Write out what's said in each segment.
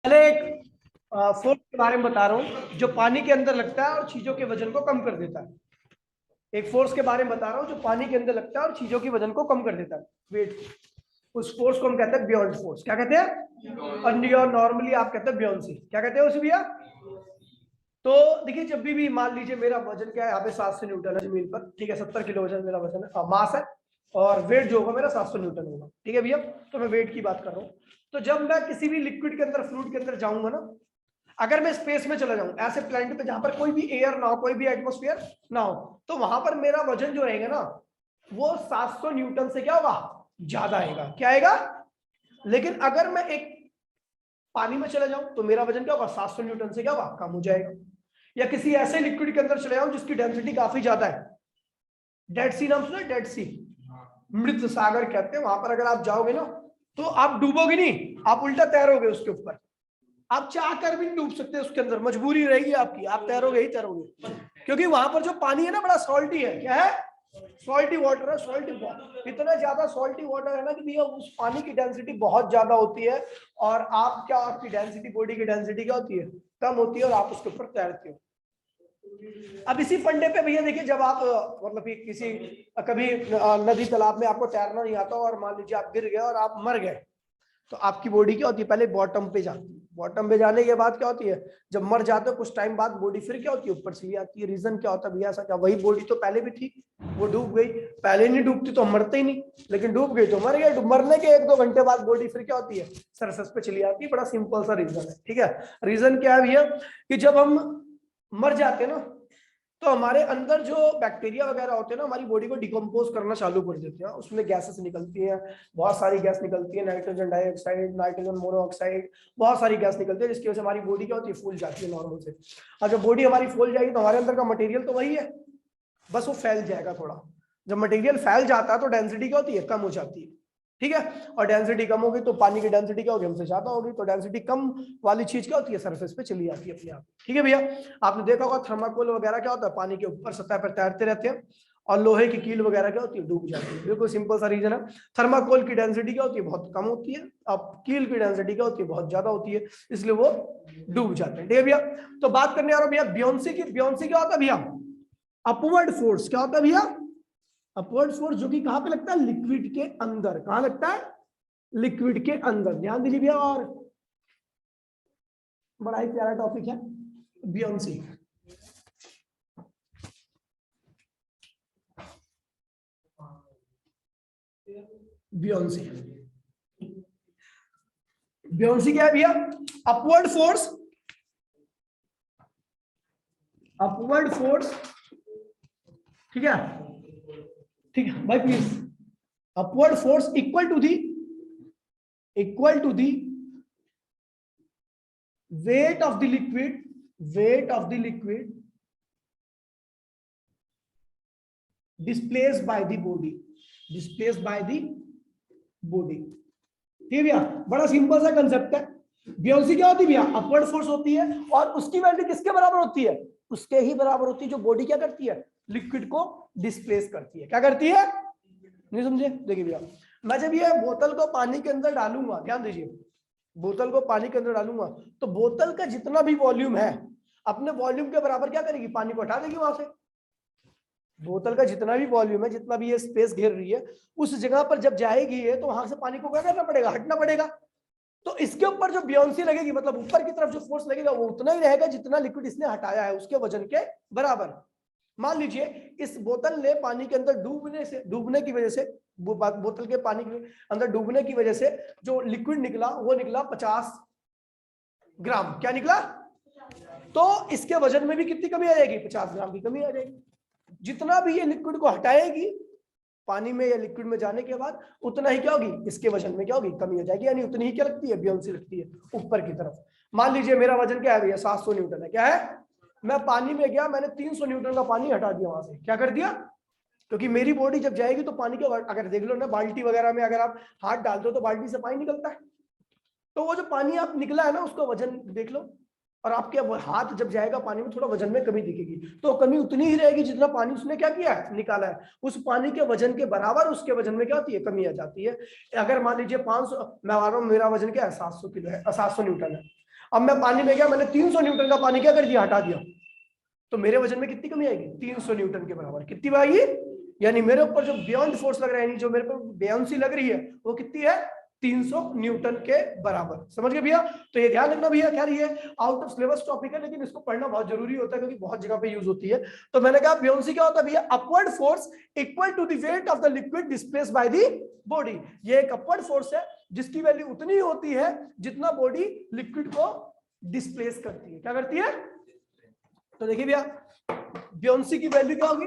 पहले एक फोर्स के बारे में बता रहा हूँ जो पानी के अंदर लगता है और चीजों के वजन को कम कर देता है। एक फोर्स के बारे में बता रहा हूँ जो पानी के अंदर लगता है और चीजों के वजन को कम कर देता है, वेट। उस फोर्स को हम कहते हैं बियॉन्ड फोर्स। क्या कहते हैं? और नॉर्मली आप कहते हैं बियॉन्सी। क्या कहते हैं उसे भैया? तो देखिए, जब भी मान लीजिए मेरा वजन क्या है, यहाँ पे 700 न्यूटन है जमीन पर, ठीक है, 70 किलो वजन मेरा वजन है, मास है, और वेट जो होगा मेरा 700 न्यूटन होगा, ठीक है भैया। तो मैं वेट की बात कर रहा हूँ। तो जब मैं किसी भी लिक्विड के अंदर, फ्लूइड के अंदर जाऊंगा ना, अगर मैं स्पेस में चला जाऊं ऐसे प्लेनेट पे जहां पर कोई भी एयर ना हो, कोई भी एटमॉस्फेयर ना हो, तो वहां पर मेरा वजन जो रहेगा ना, वो 700 न्यूटन से क्या होगा, ज्यादा आएगा। क्या आएगा? लेकिन अगर मैं एक पानी में चला जाऊं तो मेरा वजन क्या होगा, 700 न्यूटन से क्या होगा, कम हो जाएगा। या किसी ऐसे लिक्विड के अंदर चले जाऊं जिसकी डेंसिटी काफी ज्यादा है, डेड सी नाम सुना? डेड सी, मृत सागर कहते हैं। वहां पर अगर आप जाओगे ना तो आप डूबोगे नहीं, आप उल्टा तैरोगे उसके ऊपर। आप चाह कर भी डूब सकते हैं उसके अंदर, मजबूरी रहेगी आपकी, आप तैरोगे ही तैरोगे, क्योंकि वहां पर जो पानी है ना बड़ा सॉल्टी है। क्या है? सॉल्टी वाटर है। सॉल्टी वाटर, इतना ज्यादा सॉल्टी वाटर है ना कि भैया उस पानी की डेंसिटी बहुत ज्यादा होती है, और आप क्या, आपकी डेंसिटी, बॉडी की डेंसिटी क्या होती है, कम होती है, और आप उसके ऊपर तैरते हो। अब इसी फंडे पे भैया देखिए, जब आप मतलब किसी कभी नदी तालाब में आपको तैरना नहीं आता और मान लीजिए आप गिर गए और आप मर गए, तो आपकी बॉडी क्या होती है, पहले बॉटम पे जाती है। बॉटम पे जाने के बाद क्या होती है, जब मर जाते हो कुछ टाइम बाद बॉडी फिर क्या होती है, ऊपर चली आती है। रीजन क्या होता है भैया? ऐसा क्या, वही बॉडी तो पहले भी थी, वो डूब गई। पहले नहीं डूबती तो हम मरते ही नहीं, लेकिन डूब गई तो मर गए। मरने के 1-2 घंटे बाद बॉडी फिर क्या होती है, सरफेस पे चली आती है। बड़ा सिंपल सा रीजन है, ठीक है। रीजन क्या है भैया, कि जब हम मर जाते हैं ना, तो हमारे अंदर जो बैक्टीरिया वगैरह होते हैं ना, हमारी बॉडी को डिकम्पोज करना चालू कर देते हैं। उसमें गैसेस निकलती हैं, बहुत सारी गैस निकलती है, नाइट्रोजन डाइऑक्साइड, नाइट्रोजन मोनोऑक्साइड, बहुत सारी गैस निकलती है, जिसकी वजह से हमारी बॉडी क्या होती है, फूल जाती है नॉर्मल से। और जब बॉडी हमारी फूल जाएगी तो हमारे अंदर का मटेरियल तो वही है, बस वो फैल जाएगा थोड़ा। जब मटेरियल फैल जाता है तो डेंसिटी क्या होती है, कम हो जाती है, ठीक है। और डेंसिटी कम होगी तो पानी की डेंसिटी क्या होगी, हमसे ज्यादा होगी। तो डेंसिटी कम वाली चीज क्या होती है, सरफेस पे चली जाती है अपने आप, ठीक है भैया। आपने देखा होगा थर्माकोल वगैरह क्या होता है, पानी के ऊपर सतह पर तैरते रहते हैं, और लोहे की कील वगैरह क्या होती है, डूब जाती है। बिल्कुल सिंपल सा रीजन है। थर्माकोल की डेंसिटी क्या होती है, बहुत कम होती है। अब कील की डेंसिटी क्या होती है, बहुत ज्यादा होती है, इसलिए वो डूब जाते हैं, ठीक है भैया। तो बात करने आ रहा हूं भैया बियोंसी की। बियोंसी क्या होता है भैया? Upward force. क्या होता है भैया? अपवर्ड फोर्स, जो कि कहां पे लगता है, लिक्विड के अंदर। कहां लगता है? लिक्विड के अंदर। ध्यान दीजिए भैया, और बड़ा ही प्यारा टॉपिक है बियोंसी। बियोंसी, बियोंसी क्या है भैया? अपवर्ड फोर्स, अपवर्ड फोर्स, ठीक है, ठीक है भाई please. Upward force equal to the weight of the liquid displaced by the body, ठीक है भैया। बड़ा सिंपल सा कंसेप्ट है। बियोंसी क्या होती है भैया? अपवर्ड फोर्स होती है, और उसकी वैल्यू किसके बराबर होती है? उसके ही बराबर होती है जो बॉडी क्या करती है, लिक्विड को डिस्प्लेस करती है। क्या करती है? नहीं समझे? देखिए भैया, मैं जब ये बोतल को पानी के अंदर डालूंगा, ध्यान दीजिए, बोतल को पानी के अंदर डालूंगा तो बोतल का जितना भी वॉल्यूम है, अपने वॉल्यूम के बराबर क्या करेगी, पानी को हटा देगी वहां से। बोतल का जितना भी वॉल्यूम है, जितना भी ये स्पेस घेर रही है, उस जगह पर जब जाएगी ये, तो वहां से पानी को क्या करना पड़ेगा, हटना पड़ेगा। तो इसके ऊपर जो बियोंसी लगेगी, मतलब ऊपर की तरफ जो फोर्स लगेगा, वो उतना ही रहेगा जितना लिक्विड इसने हटाया है उसके वजन के बराबर। मान लीजिए इस बोतल ने पानी के अंदर डूबने की वजह से, बोतल के पानी के अंदर डूबने की वजह से जो लिक्विड निकला, वो निकला 50 ग्राम। क्या निकला? तो इसके वजन में भी कितनी कमी आ जाएगी, 50 ग्राम की कमी आ जाएगी। जितना भी ये लिक्विड को हटाएगी पानी में या लिक्विड में जाने के बाद, उतना ही क्या होगी, इसके वजन में क्या होगी, कमी हो जाएगी। यानी उतनी ही क्या लगती है, बियोंसी लगती है ऊपर की तरफ। मान लीजिए मेरा वजन क्या है भैया, 700 न्यूटन है। क्या है? मैं पानी में गया, मैंने 300 न्यूटन का पानी हटा दिया वहां से। क्या कर दिया? क्योंकि मेरी बॉडी जब जाएगी तो पानी के, अगर देख लो ना बाल्टी वगैरह में, अगर आप हाथ डालते हो तो बाल्टी से पानी निकलता है, तो वो जो पानी आप निकला है ना, उसका वजन देख लो, और आपके हाथ जब जाएगा पानी में, थोड़ा वजन में कमी दिखेगी। तो कमी उतनी ही रहेगी जितना पानी उसने क्या किया है, निकाला है। उस पानी के वजन के बराबर उसके वजन में क्या होती है, कमी आ जाती है। अगर मान लीजिए 500, मैं मान रहा हूं मेरा वजन क्या है, 700 किलो है, 700 न्यूटन है। अब मैं पानी में गया, मैंने 300 न्यूटन का पानी क्या कर दिया, हटा दिया, तो मेरे वजन में कितनी कमी आएगी, 300 न्यूटन के बराबर कितनी आएगी, यानी मेरे ऊपर जो बियॉन्ड फोर्स लग रहा है, जो मेरे पर बेयंसी लग रही है, वो कितनी है, 300 न्यूटन के बराबर। समझ गए भैया? तो ये ध्यान रखना भैया, क्या रही है, आउट ऑफ सिलेबस टॉपिक है, लेकिन इसको पढ़ना बहुत जरूरी होता है क्योंकि बहुत जगह पे यूज होती है। तो मैंने कहा बियॉन्सी क्या होता है भैया, upward force equal to the weight of the liquid displaced by the body. ये एक अपवर्ड फोर्स है जिसकी वैल्यू उतनी होती है जितना बॉडी लिक्विड को डिस्प्लेस करती है। क्या करती है? तो देखिए भैया, बियॉन्सी की वैल्यू क्या होगी,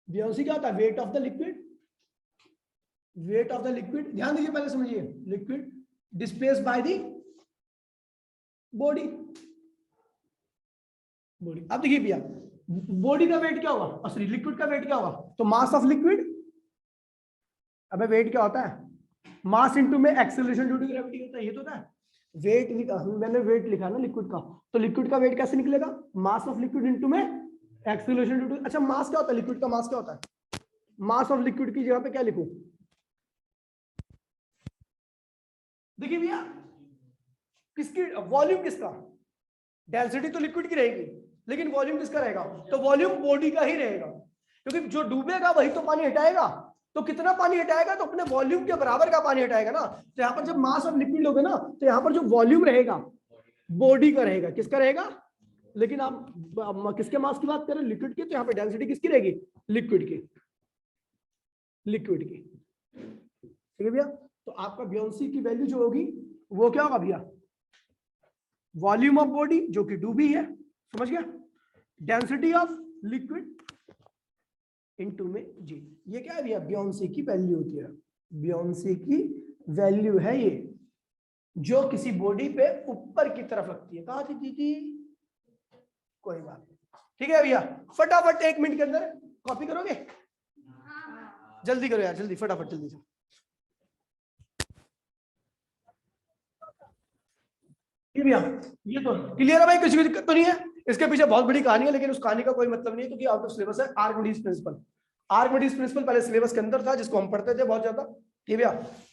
बियॉन्सी क्या होता है, wait of the liquid, wait of the liquid, ध्यान दीजिए पहले समझिए, liquid displaced by the body, body. अब देखिए भैया, बॉडी का वेट क्या हुआ, सॉरी लिक्विड का वेट क्या हुआ, तो मास ऑफ लिक्विड, अबे वेट क्या होता है, मास इनटू में एक्सेलरेशन ड्यू टू ग्रेविटी होता है, ये तो होता है वेट। मैंने वेट लिखा ना लिक्विड का, तो लिक्विड का वेट कैसे निकलेगा, मास ऑफ लिक्विड इनटू में एक्सेलरेशन ड्यू टू। अच्छा मास क्या होता है, लिक्विड का मास क्या होता है, मास ऑफ लिक्विड की जगह पे क्या लिखूं, देखिए भैया, किसकी वॉल्यूम, किसका, डेंसिटी तो लिक्विड की रहेगी लेकिन वॉल्यूम किसका रहेगा, तो वॉल्यूम बॉडी का ही रहेगा, क्योंकि जो डूबेगा वही तो पानी हटाएगा, तो कितना पानी हटाएगा, तो अपने वॉल्यूम के बराबर का पानी हटाएगा ना। तो यहाँ पर जब मास ऑफ लिक्विड लोगे ना, तो यहाँ पर जो वॉल्यूम रहेगा बॉडी का रहेगा, किसका रहेगा, लेकिन आप किसके मास की बात कर रहे हैं, लिक्विड की, तो यहाँ पे डेंसिटी किसकी रहेगी, लिक्विड की, लिक्विड की। ठीक है भैया? तो आपका बियॉन्सी की वैल्यू जो होगी वो क्या होगा भैया, वॉल्यूम ऑफ बॉडी जो कि डूबी है, समझ गया, डेंसिटी ऑफ लिक्विड इनटू में जी। ये क्या है भैया, बियॉन्सी की वैल्यू होती है, बियॉन्सी की वैल्यू है ये, जो किसी बॉडी पे ऊपर की तरफ लगती है। कहा थी दीदी, कोई बात नहीं, ठीक है भैया, फटाफट 1 मिनट के अंदर कॉपी करोगे, जल्दी करो यार, जल्दी फटाफट जल्दी से। भैया ये तो क्लियर है भाई, कुछ भी दिक्कत तो नहीं है, इसके पीछे बहुत बड़ी कहानी है, लेकिन उस कहानी का कोई मतलब नहीं है क्योंकि आउट ऑफ सिलेबस है। आर्किमिडीज प्रिंसिपल, आर्किमिडीज प्रिंसिपल पहले सिलेबस के अंदर था, जिसको हम पढ़ते थे बहुत ज्यादा, ठीक है भैया।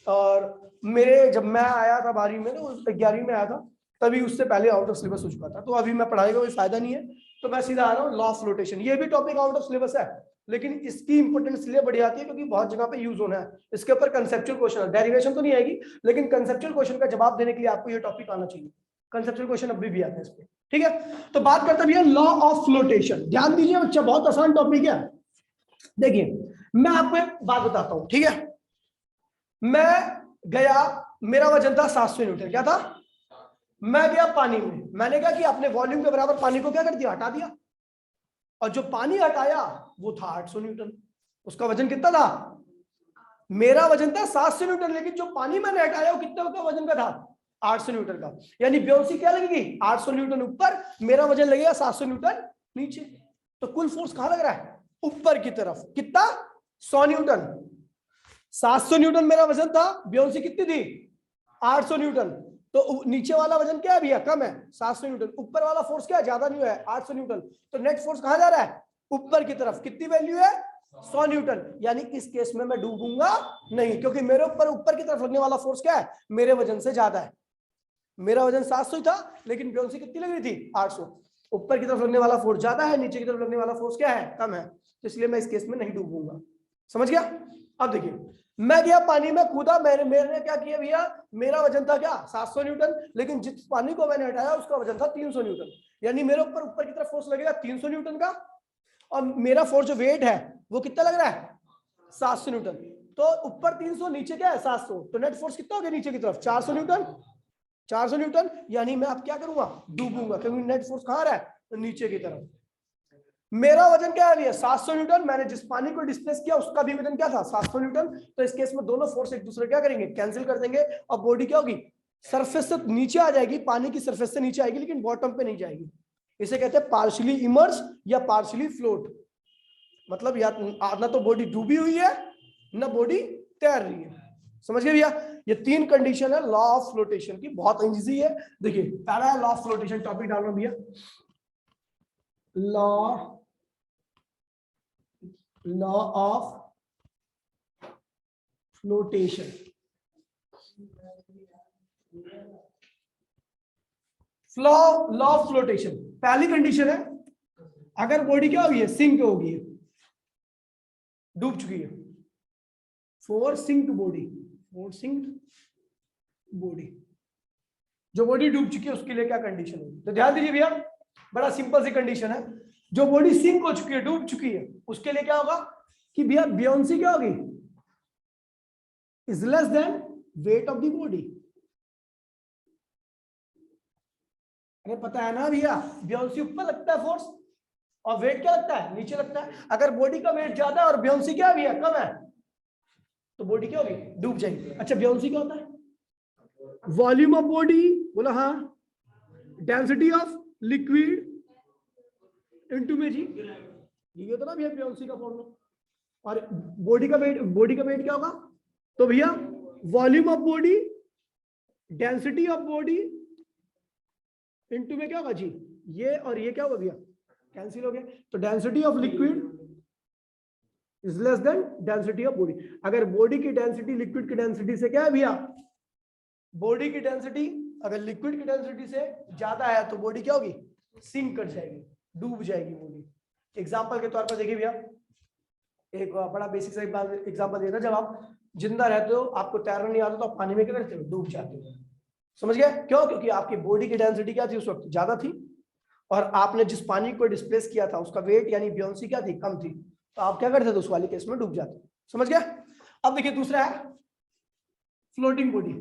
और मेरे जब मैं आया था 12वीं में, तो 11वीं में आया था, तभी उससे पहले आउट ऑफ सिलेबस हो चुका था, तो अभी मैं पढ़ाई का कोई फायदा नहीं है, तो मैं सीधा आ रहा हूँ लॉ ऑफ फ्लोटेशन। ये भी टॉपिक आउट ऑफ सिलेबस है, लेकिन इसकी इंपोर्टेंस इसलिए बढ़ जाती है क्योंकि बहुत जगह पे यूज होना है, इसके ऊपर कंसेप्चुअल क्वेश्चन है, डेरिवेशन तो नहीं आएगी, लेकिन कंसेप्चुअल क्वेश्चन का जवाब देने के लिए आपको ये टॉपिक आना चाहिए, कंसेप्चुअल क्वेश्चन अभी भी आते हैं इस पे। ठीक है, तो बात करते हैं लॉ ऑफ फ्लोटेशन। ध्यान दीजिए बच्चा, बहुत आसान टॉपिक है। देखिए मैं आपको एक बात बताता हूं, ठीक है, मैं गया, मेरा वजन था 700 न्यूटन, क्या था, मैं गया पानी में, मैंने क्या किया, अपने वॉल्यूम के बराबर पानी को क्या कर दिया, हटा दिया, और जो पानी हटाया वो था 800 न्यूटन। उसका वजन कितना था, मेरा वजन था 700 न्यूटन, लेकिन जो पानी मैंने हटाया वो कितना का वजन का था, 800 न्यूटन का। यानी बियॉन्सी क्या लगेगी, 800 न्यूटन ऊपर, मेरा वजन लगेगा 700 न्यूटन नीचे। तो कुल फोर्स कहां लग रहा है, ऊपर की तरफ, कितना, 100 न्यूटन। 700 न्यूटन मेरा वजन था, बियॉन्सी कितनी थी, 800 न्यूटन। तो नीचे वाला वजन क्या है भैया, कम है 700 न्यूटन, ऊपर वाला फोर्स क्या है, ज्यादा नहीं है 800 न्यूटन। तो नेट फोर्स कहां जा रहा है, ऊपर की तरफ। कितनी वैल्यू है, 100 न्यूटन। यानी इस केस में मैं डूबूंगा नहीं, क्योंकि मेरे ऊपर की तरफ लगने वाला फोर्स क्या है, मेरे वजन से ज्यादा है। मेरा वजन 700 ही था, लेकिन बियॉन्सी कितनी लग रही थी, 800। ऊपर की तरफ लगने वाला फोर्स ज्यादा है, नीचे की तरफ लगने वाला फोर्स क्या है, कम है, तो इसलिए मैं इस केस में नहीं डूबूंगा। समझ गया? अब देखिए, मैं गया पानी में, कूदा, मैंने क्या किया भैया, मेरा वजन था क्या, 700 न्यूटन, लेकिन जिस पानी को मैंने हटाया उसका वजन था 300 न्यूटन। यानी मेरे ऊपर की तरफ फोर्स लगेगा 300 न्यूटन का, और मेरा फोर्स जो वेट है वो कितना लग रहा है, 700 न्यूटन। तो ऊपर 300, नीचे क्या है 700, तो नेट फोर्स कितना हो गया नीचे की तरफ, 400 न्यूटन, 400 न्यूटन। यानी मैं अब क्या करूंगा, डूबूंगा, क्योंकि नेट फोर्स कहां रहा है, तो नीचे की तरफ। मेरा वजन क्या है, 700 न्यूटन, मैंने जिस पानी को डिस्प्लेस किया उसका भी वजन क्या था, 700 न्यूटन। तो इस केस में दोनों फोर्स एक दूसरे क्या करेंगे, कैंसिल कर देंगे, और बॉडी क्या होगी, सरफेस से नीचे आ जाएगी, पानी की सरफेस से नीचे आएगी, लेकिन बॉटम पे नहीं जाएगी। इसे कहते हैं पार्शियली इमर्ज या पार्शियली फ्लोट। मतलब या ना तो बॉडी डूबी हुई है, ना बॉडी तैर रही है। समझ गए भैया? ये 3 कंडीशन है लॉ ऑफ फ्लोटेशन की, बहुत इजी है। देखिए पहला है लॉ ऑफ फ्लोटेशन, टॉपिक डाल रहा हूं भैया, law of flotation. Law of flotation, पहली कंडीशन है अगर बॉडी क्या होगी है, सिंक होगी है, डूब चुकी है। For sink body, for sink body, जो बॉडी डूब चुकी है उसके लिए क्या कंडीशन होगी? तो ध्यान दीजिए भैया, बड़ा सिंपल सी कंडीशन है। जो बॉडी सिंक हो चुकी है, डूब चुकी है, उसके लिए क्या होगा कि भैया बियोंसी क्या होगी, is less than wait of the body. अरे पता है ना भैया, बियोंसी ऊपर लगता है फोर्स और वेट क्या लगता है, नीचे लगता है। अगर बॉडी का वेट ज्यादा है और बियोंसी क्या है भैया, कम है, तो बॉडी क्या होगी, डूब जाएगी। अच्छा बियोंसी क्या होता है? वॉल्यूम ऑफ बॉडी, बोला हाँ, डेंसिटी ऑफ लिक्विड इनटू में जी, ये होता ना भैया बियोंसी का फॉर्मूला। और बॉडी का वेट क्या होगा? तो भैया volume of body, density of body into में क्या होगा जी, ये और ये क्या होगा भैया, कैंसिल हो गया। तो density of liquid is less than density of body. अगर बॉडी की डेंसिटी लिक्विड की डेंसिटी से क्या है भैया, बॉडी की डेंसिटी अगर लिक्विड की डेंसिटी से ज्यादा है तो बॉडी क्या होगी, सिंक कर जाएगी, डूब जाएगी बॉडी। एग्जांपल के तौर पर देखिए भैया, एक बड़ा बेसिक सा एग्जांपल देता, जब आप जिंदा रहते हो, आपको तैरना नहीं आता तो आप पानी में क्या करते हो, डूब जाते हो। समझ गए क्यों? क्योंकि आपकी बॉडी की डेंसिटी क्या थी उस वक्त, ज्यादा थी, और आपने जिस पानी को डिस्प्लेस किया था उसका वेट यानी बियोंसी क्या थी, कम थी, तो आप क्या करते थे, उस वाले केस में डूब जाते। समझ गए? अब देखिए दूसरा है फ्लोटिंग बॉडी।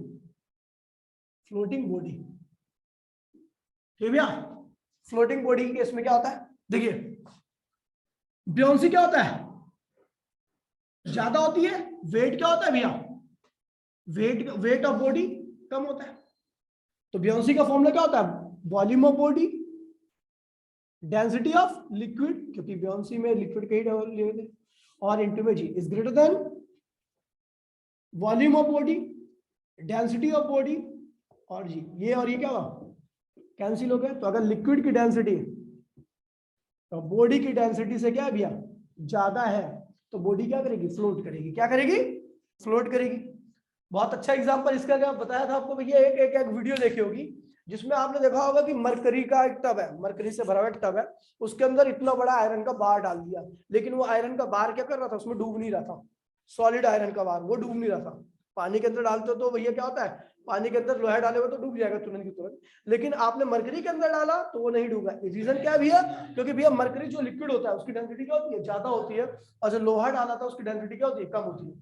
फ्लोटिंग बॉडी, ठीक भैया, फ्लोटिंग बॉडी के केस में क्या होता है, देखिए बियोंसी क्या होता है, ज्यादा होती है, वेट क्या होता है भैया, वेट ऑफ बॉडी कम होता है। तो बियोंसी का फॉर्मूला क्या होता है, volume of body, density of liquid, क्योंकि बियोंसी में लिक्विड का ही लेवल है, और इनटू में g is greater than volume of body, density of body, और जी ये और ये क्या हुआ, कैंसिल हो गया। तो अगर लिक्विड की डेंसिटी तो बॉडी की डेंसिटी से क्या है भैया, ज्यादा है, तो बॉडी क्या करेगी, फ्लोट करेगी। क्या करेगी, फ्लोट करेगी। बहुत अच्छा एग्जांपल इसका क्या बताया था आपको भैया, एक वीडियो देखी होगी जिसमें आपने देखा होगा कि मरकरी का एक टब है, मरकरी से भरा हुआ एक टब है, उसके अंदर इतना बड़ा आयरन का बार डाल दिया, लेकिन वो आयरन का बार क्या कर रहा था, उसमें डूब नहीं रहा था, सॉलिड आयरन का बार, वो डूब नहीं रहा था। पानी के अंदर डालते हो तो भैया क्या होता है, पानी के अंदर लोहा डाले हुए तो डूब जाएगा तुरंत की तुरंत, लेकिन आपने मरकरी के अंदर डाला तो वो नहीं डूबा। रीजन क्या है भैया, क्योंकि भैया मरकरी जो लिक्विड होता है उसकी डेंसिटी क्या होती है, ज्यादा होती है, और जो लोहा डाला था उसकी डेंसिटी क्या होती है, कम होती है।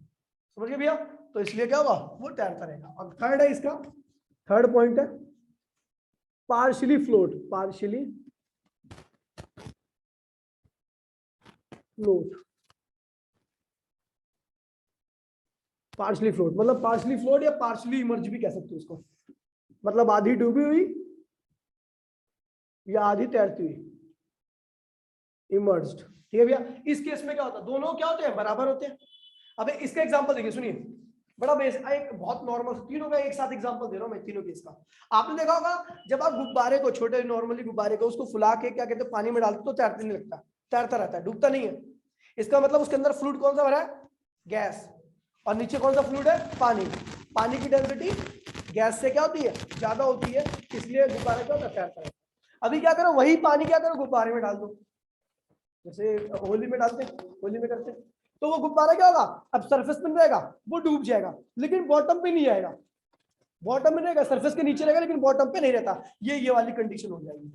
समझ गए भैया? तो इसलिए क्या होगा, वो तैरता रहेगा। और थर्ड है इसका, थर्ड पॉइंट है partially float. Partially float, partially float मतलब पार्शियली फ्लोट या पार्शियली इमर्ज भी कह सकते हो इसको, मतलब आधी डूबी हुई या आधी तैरती हुई, इमर्ज्ड। ठीक है भैया? इस केस में क्या होता है, दोनों क्या होते हैं, बराबर होते हैं। अब इसका एग्जांपल देखिए, सुनिए, बड़ा बेसिक, एक बहुत नॉर्मल, तीनों का एक साथ एग्जांपल दे रहा हूं मैं, तीनों केस का। आपने देखा होगा जब आप गुब्बारे को, छोटे नॉर्मली गुब्बारे को, उसको फुला के क्या कहते हैं, पानी में डालते तो तैरते नहीं लगता, तैरता रहता है, डूबता नहीं है। इसका मतलब उसके अंदर फ्लूइड कौन सा भरा है, गैस, और नीचे कौन सा फ्लूइड है, पानी। पानी की डेंसिटी गैस से क्या होती है, ज्यादा होती है, इसलिए गुब्बारा क्या होता है, तैरता रहता है। अभी क्या करो, वही पानी क्या करो, गुब्बारे में डाल दो, जैसे होली में डालते, होली में करते, तो वो गुब्बारा क्या होगा, अब सरफेस पे रहेगा, वो डूब जाएगा, लेकिन बॉटम पे नहीं आएगा, बॉटम में रहेगा, सरफेस के नीचे रहेगा, लेकिन बॉटम पे नहीं रहता। ये वाली कंडीशन हो जाएगी,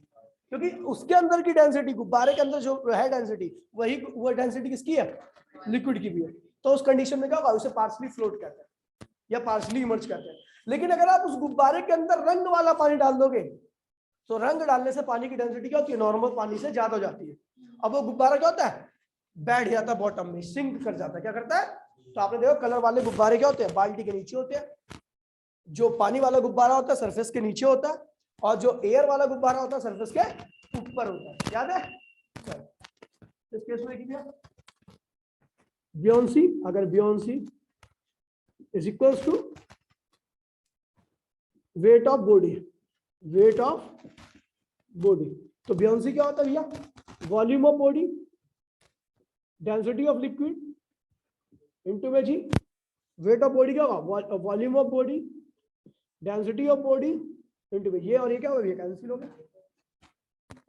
क्योंकि उसके अंदर की डेंसिटी, गुब्बारे के अंदर जो है डेंसिटी, वही वो डेंसिटी किसकी है, लिक्विड की भी है। तो उस कंडीशन में क्या होगा, उसे पार्शियली फ्लोट कहते हैं या पार्शियली इमर्ज कहते हैं। लेकिन अगर आप उस गुब्बारे के अंदर रंग वाला पानी डाल दोगे, तो रंग डालने से पानी की डेंसिटी क्या होती है, नॉर्मल पानी से ज्यादा हो जाती है। अब वो गुब्बारा क्या होता है, बैठ जाता है बॉटम में, सिंक कर जाता है। क्या करता है, तो आपने देखो कलर वाले गुब्बारे क्या होते हैं, बाल्टी के नीचे होते हैं, जो पानी वाला गुब्बारा होता है सरफेस के नीचे होता है, और जो एयर वाला गुब्बारा होता है सरफेस के ऊपर होता है। याद है? इस केस में देखिए, बियोंसी, अगर buoyancy is equals to weight of body, weight of body, तो बियोंसी क्या होता है भैया, volume of body, density of liquid into में जी वेट ऑफ बॉडी क्या होगा, volume of body density of body into V, ये और ये क्या होगा, कैंसिल हो गया।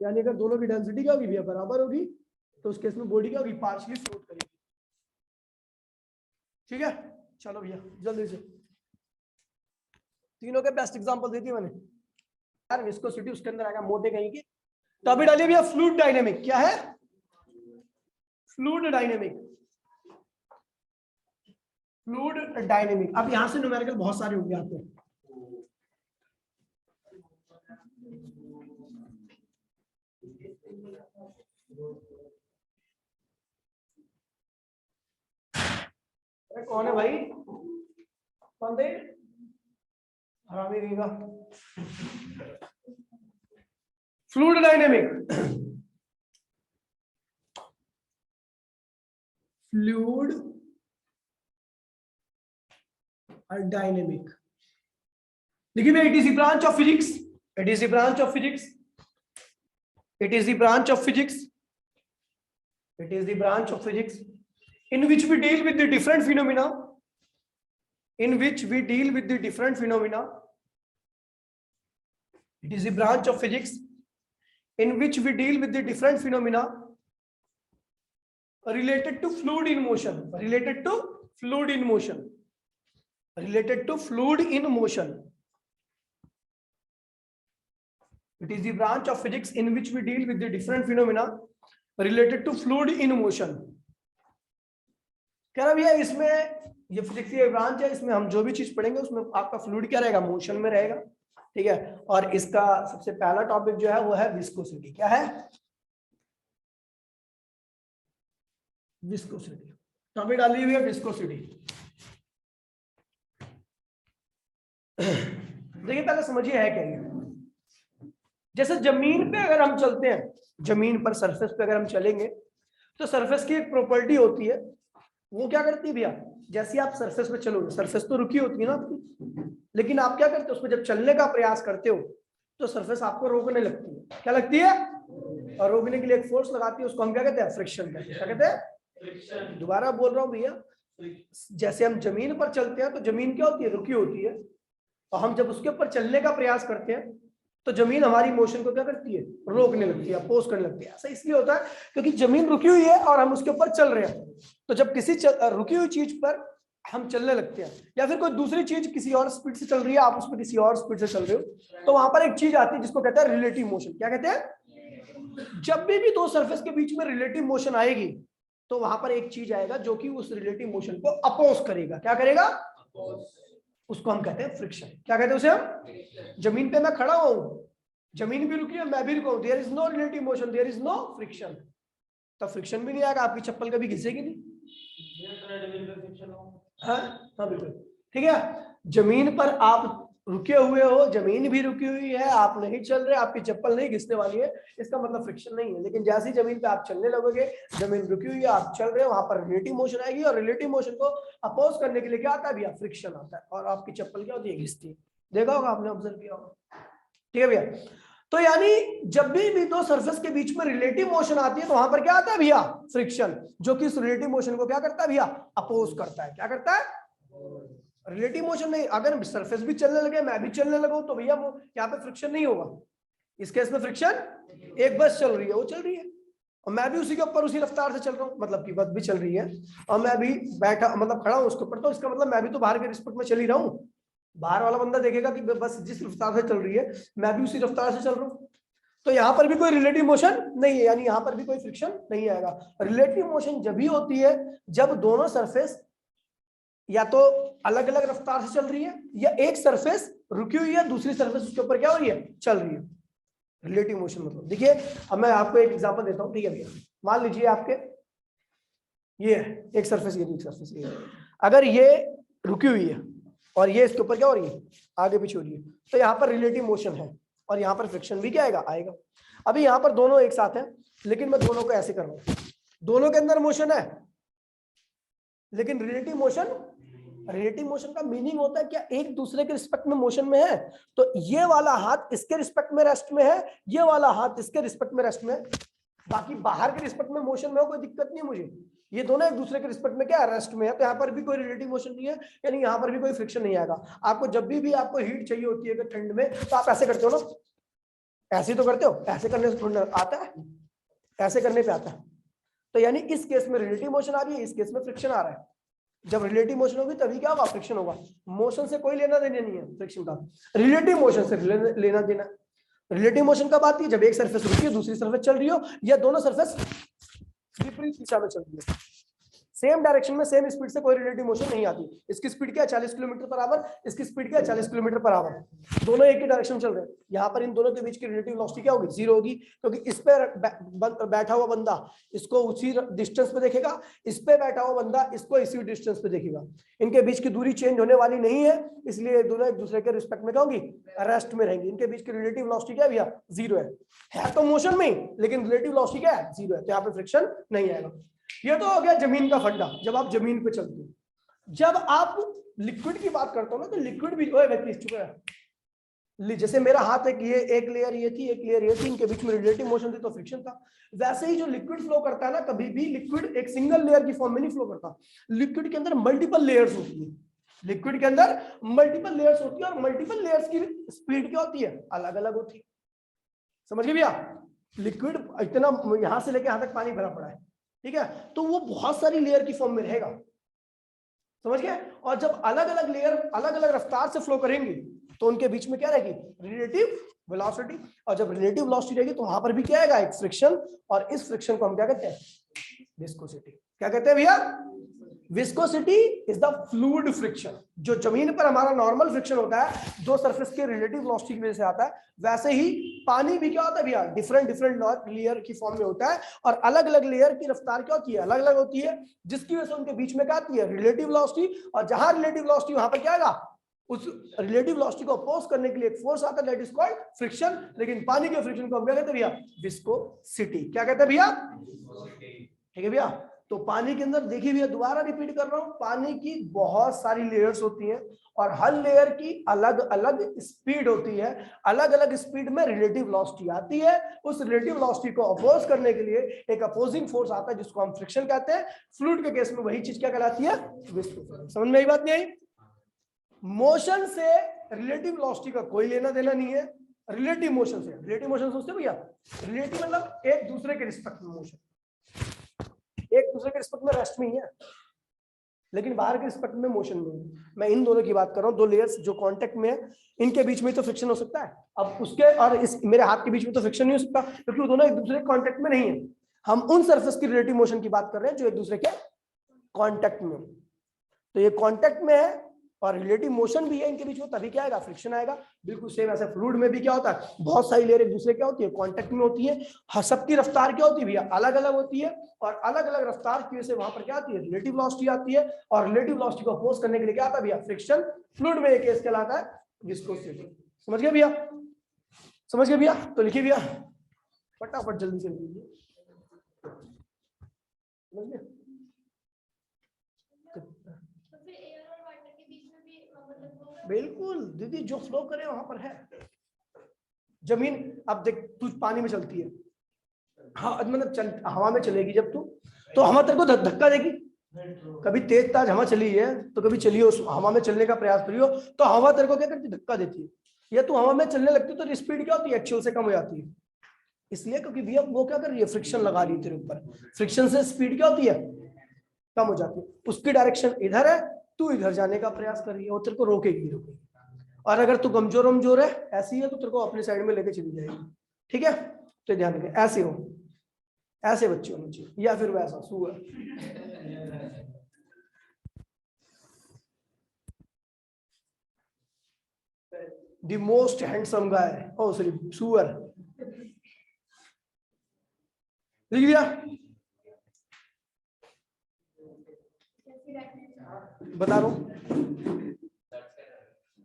यानी अगर दोनों की डेंसिटी क्या होगी भैया, बराबर होगी, तो उस केस में बॉडी क्या होगी, पार्शियली फ्लोट करेगी। ठीक है, चलो भैया जल्दी से तीनों के बेस्ट एग्जांपल दे दिए मैंने यार। विस्कोसिटी उसके अंदर आएगा मोटे कहीं की। तो अभी डालिए भैया फ्लूइड डायनेमिक। क्या है? Fluid dynamic. Fluid dynamic. अब यहां से न्यूमेरिकल बहुत सारे होंगे आपको। कौन है भाई? कौन थे? हरामी रहेगा। Fluid dynamic. Fluid dynamic. देखिए भैया, it is the branch of physics, it is the branch of physics, it is the branch of physics, it is the branch of physics in which we deal with the different phenomena, in which we deal with the different phenomena. It is a branch of physics in which we deal with the different phenomena related to fluid in motion, related to fluid in motion, related to fluid in motion. It is the branch of physics in which we deal with the different phenomena related to fluid in motion. कह रहा भैया इसमें ये physics की branch है, इसमें हम जो भी चीज पढ़ेंगे उसमें आपका फ्लूइड क्या रहेगा, मोशन में रहेगा। ठीक है, और इसका सबसे पहला टॉपिक जो है वो है विस्कोसिटी। क्या है? विस्कोसिटी। टॉपिक डाली हुई है विस्कोसिटी। देखिए पहले समझिए है क्या ये। जैसे जमीन पे अगर हम चलते हैं, जमीन पर सरफेस पे अगर हम चलेंगे तो सरफेस की एक प्रॉपर्टी होती है, वो क्या करती है भैया, जैसे आप सरफेस पे चलोगे, सरफेस तो रुकी होती है ना आपकी, लेकिन आप क्या करते हो, उसमें जब चलने का प्रयास करते हो तो सरफेस आपको रोकने लगती है। क्या लगती है? और रोकने के लिए एक फोर्स लगाती है, उसको हम क्या कहते हैं, फ्रिक्शन कहते हैं। क्या कहते हैं? दोबारा बोल रहा हूँ भैया, जैसे हम जमीन पर चलते हैं तो जमीन क्या होती है, रुकी होती है, और हम जब उसके ऊपर चलने का प्रयास करते हैं तो जमीन हमारी मोशन को क्या करती है, रोकने लगती है, अपोज करने लगती है। ऐसा इसलिए होता है क्योंकि जमीन रुकी हुई है और हम उसके ऊपर चल रहे हैं। तो जब किसी रुकी हुई चीज पर हम चलने लगते हैं, या फिर कोई दूसरी चीज किसी और स्पीड से चल रही है, आप उस पर किसी और स्पीड से चल रहे हो, तो वहां पर एक चीज आती है जिसको कहते हैं रिलेटिव मोशन। क्या कहते हैं? जब भी दो सरफेस के बीच में रिलेटिव मोशन आएगी तो वहां पर एक चीज आएगा जो कि उस रिलेटिव मोशन को अपोज करेगा। क्या करेगा? उसको हम कहते हैं फ्रिक्शन। क्या कहते हैं उसे हम? जमीन पे मैं खड़ा हूं, जमीन भी रुकी है, मैं भी रुका हूं, there is no relative motion, there is no friction, तो फ्रिक्शन भी नहीं आएगा, आपकी चप्पल कभी घिसेगी नहीं। हाँ बिल्कुल, ठीक है। जमीन पर आप रुके हुए हो, जमीन भी रुकी हुई है, आप नहीं चल रहे, आपकी चप्पल नहीं घिसने वाली है, इसका मतलब फ्रिक्शन नहीं है। लेकिन जैसे ही जमीन पे आप चलने लगोगे, जमीन रुकी हुई है, आप चल रहे हो, वहां पर रिलेटिव मोशन आएगी, और रिलेटिव मोशन को अपोज करने के लिए क्या आता है भैया, फ्रिक्शन आता है, और आपकी चप्पल क्या होती है, घिसती है। देखा होगा आपने, ऑब्जर्व किया होगा। ठीक है भैया, तो यानी जब भी दो सरफेस के बीच में रिलेटिव मोशन आती है तो वहां पर क्या आता है भैया, फ्रिक्शन, जो कि इस रिलेटिव मोशन को क्या करता है भैया, अपोज करता है। क्या करता है? रिलेटिव मोशन नहीं। अगर सरफेस भी चलने लगे, मैं भी चलने लगा तो भैया वो यहाँ पे फ्रिक्शन नहीं होगा। इस केस में फ्रिक्शन, एक बस चल रही है, वो चल रही है, और मैं भी उसी के ऊपर उसी रफ्तार से चल रहा हूँ, मतलब कि बस भी चल रही है और मैं भी बैठा, मतलब खड़ा हूँ उसके ऊपर, तो इसका मतलब मैं भी तो बाहर के रिस्पेक्ट में चल ही रहा हूँ। बाहर वाला बंदा देखेगा कि बस जिस रफ्तार से चल रही है मैं भी उसी रफ्तार से चल रहा हूँ, तो यहाँ पर भी कोई रिलेटिव मोशन नहीं है, यानी यहाँ पर भी कोई फ्रिक्शन नहीं आएगा। रिलेटिव मोशन जब भी होती है जब दोनों सरफेस या तो अलग अलग रफ्तार से चल रही है, या एक सरफेस रुकी हुई है, दूसरी सरफेस उसके ऊपर क्या हो रही है, चल रही है। रिलेटिव मोशन मतलब देखिए, अब मैं आपको एक एग्जांपल देता हूँ। ठीक है भैया, मान लीजिए आपके ये एक सरफेस, ये एक सरफेस, ये अगर ये रुकी हुई है और ये इसके ऊपर क्या हो रही है, आगे पीछे हो रही है, तो यहाँ पर रिलेटिव मोशन है और यहाँ पर फ्रिक्शन भी क्या आएगा। अभी यहाँ पर दोनों एक साथ हैं, लेकिन मैं दोनों को ऐसे कर रहा हूँ, दोनों के अंदर मोशन है, लेकिन रिलेटिव मोशन का मीनिंग होता है क्या, एक दूसरे के रिस्पेक्ट में मोशन में है, तो ये वाला हाथ इसके रिस्पेक्ट में रेस्ट में है, ये वाला हाथ इसके रिस्पेक्ट में रेस्ट में है, बाकी बाहर के रिस्पेक्ट में मोशन में हो, कोई दिक्कत नहीं मुझे, ये दोनों एक दूसरे के रिस्पेक्ट में क्या रेस्ट में है, तो यहाँ पर भी कोई रिलेटिव मोशन नहीं है, यानी यहाँ पर भी कोई फ्रिक्शन नहीं आएगा। आपको जब भी आपको हीट चाहिए होती है ठंड में, तो आप ऐसे करते हो ना, ऐसे तो करते हो, ऐसे करने से थोड़ा आता है, ऐसे करने पे आता है। तो यानी इस केस में रिलेटिव मोशन आ रही है, इस केस में फ्रिक्शन आ रहा है। जब रिलेटिव मोशन होगी तभी क्या होगा, फ्रिक्शन होगा। मोशन से कोई लेना देना नहीं है फ्रिक्शन का, रिलेटिव मोशन से लेना देना। रिलेटिव मोशन कब आती है, जब एक सरफेस रुकी है दूसरी सरफेस चल रही हो, या दोनों सरफेस विपरीत दिशा में चल रही है, सेम डायरेक्शन में सेम स्पीड से कोई रिलेटिव मोशन नहीं आती। इसकी स्पीड क्या है 40 किलोमीटर पर आवर, इसकी स्पीड क्या है 40 किलोमीटर पर आवर, दोनों एक ही डायरेक्शन में चल रहे हैं। यहाँ पर इन दोनों के बीच की रिलेटिव वेलोसिटी क्या होगी, जीरो होगी, क्योंकि इस पे बैठा हुआ बंदा इसको उसी डिस्टेंस पे देखेगा, इस पे बैठा हुआ बंदा इसको इसी डिस्टेंस पे देखेगा। इनके बीच की दूरी चेंज होने वाली नहीं है, इसलिए दोनों एक दूसरे के रिस्पेक्ट में क्या होगी, रेस्ट में रहेंगी। इनके बीच की रिलेटिव वेलोसिटी क्या है भैया, जीरो है तो मोशन में, लेकिन रिलेटिव वेलोसिटी क्या है, जीरो है, तो यहाँ पे फ्रिक्शन नहीं आएगा। ये तो हो गया जमीन का फंडा, जब आप जमीन पे चलते हो। जब आप लिक्विड की बात करते हो ना, तो लिक्विड भी जैसे मेरा हाथ एक लेयर ये थी, एक लेयर ये थी, इनके बीच में रिलेटिव मोशन थी तो फ्रिक्शन था। वैसे ही जो लिक्विड फ्लो करता है ना, कभी भी लिक्विड एक सिंगल लेयर की फॉर्म में नहीं फ्लो करता, लिक्विड के अंदर मल्टीपल लेयर्स होती है, लिक्विड के अंदर मल्टीपल लेयर्स होती है, और मल्टीपल लेयर्स की स्पीड क्या होती है, अलग अलग होती है। समझ गए भैया, लिक्विड इतना यहां से लेके यहां तक पानी भरा पड़ा है, ठीक है, तो वो बहुत सारी लेयर की फॉर्म में रहेगा, समझ गए। और जब अलग अलग लेयर अलग अलग रफ्तार से फ्लो करेंगे, तो उनके बीच में क्या रहेगी, रिलेटिव वेलोसिटी। और जब रिलेटिव वेलोसिटी रहेगी तो वहां पर भी क्या आएगा, एक फ्रिक्शन, और इस फ्रिक्शन को हम क्या कहते हैं, विस्कोसिटी। क्या कहते हैं भैया, viscosity is the fluid friction. जो जमीन पर हमारा नॉर्मल फ्रिक्शन होता है, दो सरफेस के रिलेटिव वेलोसिटी की वजह से आता है, वैसे ही पानी भी क्या होता है भैया, डिफरेंट डिफरेंट लेयर की फॉर्म में होता है, और अलग अलग लेयर की रफ्तार क्या होती है, अलग अलग होती है, जिसकी वजह से उनके बीच में क्या आती है, रिलेटिव वेलोसिटी। और जहां रिलेटिव वेलोसिटी वहां पर क्या आएगा, उस रिलेटिव वेलोसिटी को अपोज करने के लिए एक फोर्स आता है, दैट इज कॉल्ड फ्रिक्शन। लेकिन पानी के फ्रिक्शन को हम क्या कहते हैं भैया, विस्कोसिटी। क्या कहते हैं भैया, ठीक है भैया। तो पानी के अंदर देखिए भैया, दोबारा रिपीट कर रहा हूं, पानी की बहुत सारी लेयर्स होती हैं, और हर लेयर की अलग अलग स्पीड होती है, अलग अलग स्पीड में रिलेटिव वेलोसिटी आती है। उस रिलेटिव वेलोसिटी को अपोज करने के लिए एक अपोजिंग फोर्स आता है, जिसको हम फ्रिक्शन कहते हैं। फ्लूइड के केस में वही चीज क्या कहलाती है, विस्कोसिटी। समझ में आई बात नहीं आई। मोशन से रिलेटिव वेलोसिटी का कोई लेना देना नहीं है, रिलेटिव मोशन से। रिलेटिव मोशन सोचते भैया, रिलेटिव मतलब एक दूसरे के रिस्पेक्ट में मोशन, एक दूसरे के रिस्पेक्ट में रेस्ट में ही है, लेकिन बाहर के रिस्पेक्ट में मोशन में है। मैं इन दोनों की बात कर रहा हूँ, दो लेयर्स जो कांटेक्ट में है, इनके बीच में तो फ्रिक्शन हो सकता है। अब उसके और इस मेरे हाथ के बीच में तो फ्रिक्शन नहीं हो सकता, क्योंकि वो दोनों एक दूसरे के कांटेक्ट में नहीं है। हम उन सरफेस की रिलेटिव मोशन की बात कर रहे हैं जो एक दूसरे के कांटेक्ट में, तो ये कांटेक्ट में है और रिलेटिव मोशन भी है इनके बीच में, तभी क्या आएगा, फ्रिक्शन आएगा। बिल्कुल सेम ऐसे फ्लूइड में भी क्या होता है, बहुत सारी लेयर एक दूसरे क्या होती है, कांटेक्ट में होती है। सबकी रफ्तार क्या होती है भैया, अलग अलग होती है, और अलग अलग रफ्तार की वजह से वहां पर क्या आती है, रिलेटिव वेलोसिटी आती है। और रिलेटिव वेलोसिटी को अपोज करने के लिए क्या आता है भैया, फ्रिक्शन। फ्लूइड में एक केस कहलाता है विस्कोसिटी। समझ गए भैया, समझ गए भैया। तो लिखिए भैया फटाफट जल्दी से लिखिए, समझ गए। बिल्कुल दीदी, जो फ्लो करे वहां पर है जमीन। अब देख, तू पानी में चलती है, हाँ मतलब हवा में चलेगी जब तू, तो हवा तेरे को धक्का देगी। कभी तेज ताज हवा चली है तो कभी चलिए उस हवा में चलने का प्रयास करियो, तो हवा तेरे को क्या करती है, धक्का देती है। या तू हवा में चलने लगती है तो स्पीड क्या होती है, एक्चुअल से कम हो जाती है। इसलिए क्योंकि भैया वो क्या कर रही है, फ्रिक्शन लगा रही है तेरे ऊपर, फ्रिक्शन से स्पीड क्या होती है, कम हो जाती है। उसकी डायरेक्शन इधर है, तू इधर जाने का प्रयास कर रही है, वो तेरे को रोकेगी। और अगर तू कमजोर है ऐसी है, तो तेरे को अपनी साइड में लेके चली जाएगी। ठीक है, तो ध्यान रखें, ऐसे हो, ऐसे बच्चे होने चाहिए, या फिर वैसा सुअर। The most handsome guy, oh sorry सुअर। लिख दिया, बता रहा हूं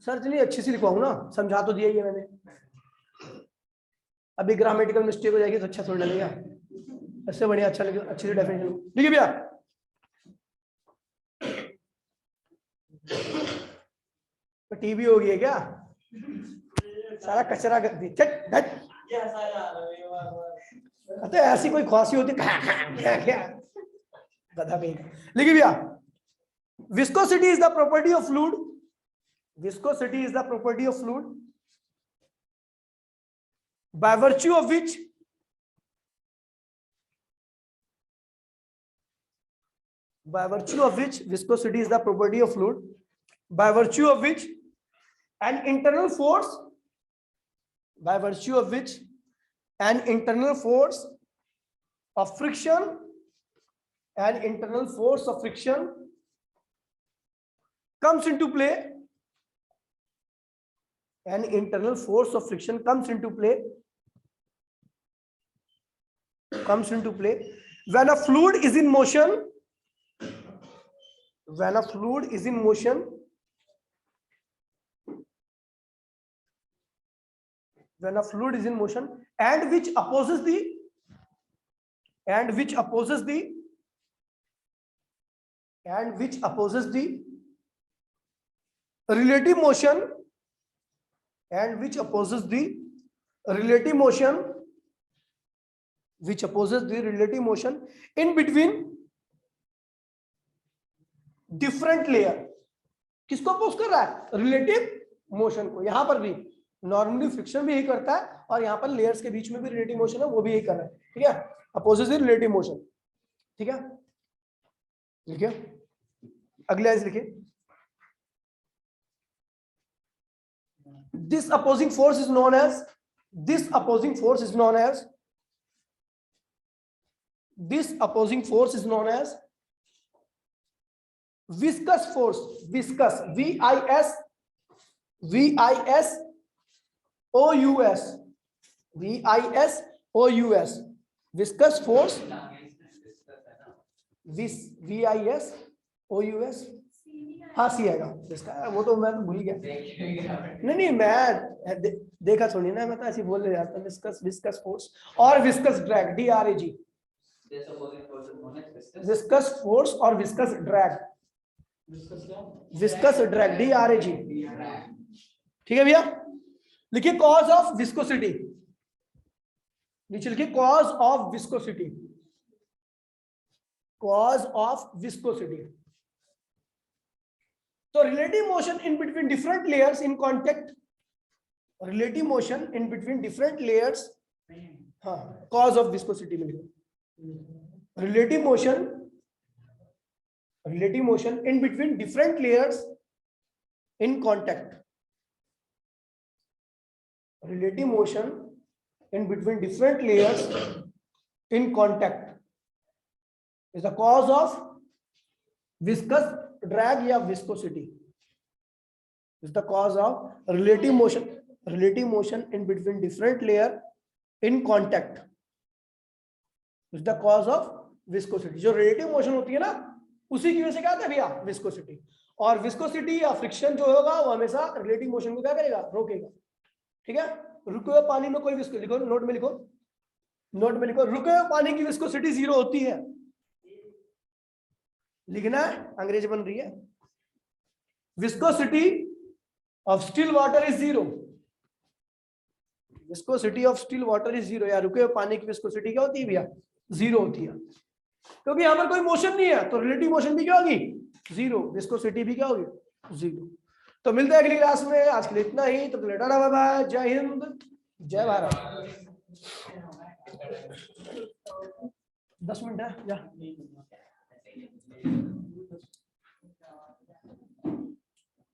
सर, चलिए अच्छी सी लिखवाऊं ना, समझा तो दिया ही है मैंने। अभी ग्रामेटिकल मिस्टेक हो जाएगी तो अच्छा थोड़ा लगेगा, इससे बढ़िया अच्छा लगे, अच्छी सी डेफिनेशन लिखिए भैया। तो टीवी हो गई है क्या, सारा कचरा कर दी। तो ऐसी कोई ख्वासी होती क्या, गधा कहीं का। लिखिए भैया, viscosity is the property of fluid, viscosity is the property of fluid by virtue of which viscosity is the property of fluid by virtue of which an internal force of friction comes into play. An internal force of friction comes into play when a fluid is in motion, and which opposes the relative motion in between different layer. किसको oppose कर रहा है? Relative motion को। यहां पर भी normally friction भी यही करता है और यहां पर लेयर्स के बीच में भी रिलेटिव मोशन है, वो भी यही कर रहा है। ठीक है, अपोजेस द रिलेटिव मोशन। ठीक है, लिखिए अगले लाइन लिखिए, this opposing force is known as viscous force. Viscous, VISOUS, viscous force, VISOUS, हाँ सी आएगा इसका, वो तो मैं तो भूल गया। नहीं मैं देखा थोड़ी ना, मैं तो ऐसे बोल रहा था। विस्कस फोर्स और viscous drag, DRAG, viscous force और विस्कस ड्रैग, DRAG। ठीक है भैया, लिखिए कॉज ऑफ विस्कोसिटी, नीचे लिखिए कॉज ऑफ विस्कोसिटी। तो relative motion in between different layers in contact, हाँ, cause of viscosity में लिखो, relative motion in between different layers in contact, is the cause of viscous drag या viscosity, is the cause of relative motion in between different layer in contact, is the cause of viscosity। जो relative motion होती है ना, उसी की वजह से क्या होता है भैया? विस्कोसिटी। और विस्कोसिटी या फ्रिक्शन जो होगा वो हमेशा रिलेटिव मोशन को क्या करेगा? रोकेगा। ठीक है, रुके हुए पानी में कोई विस्को, लिखो नोट में लिखो, रुके हुए पानी की विस्कोसिटी 0 होती है। लिखना है, अंग्रेजी बन रही है। Viscosity of still water is 0, या रुके हुए पानी की विस्कोसिटी क्या होती है भैया? 0 होती है, क्योंकि यहां पर कोई मोशन नहीं है, तो रिलेटिव मोशन भी क्या होगी? 0, विस्कोसिटी भी क्या होगी? 0। तो मिलते हैं अगली क्लास में, आज के लिए इतना ही। तो टाटा बाय बाय, जय हिंद, जय भारत। 10 मिनट है या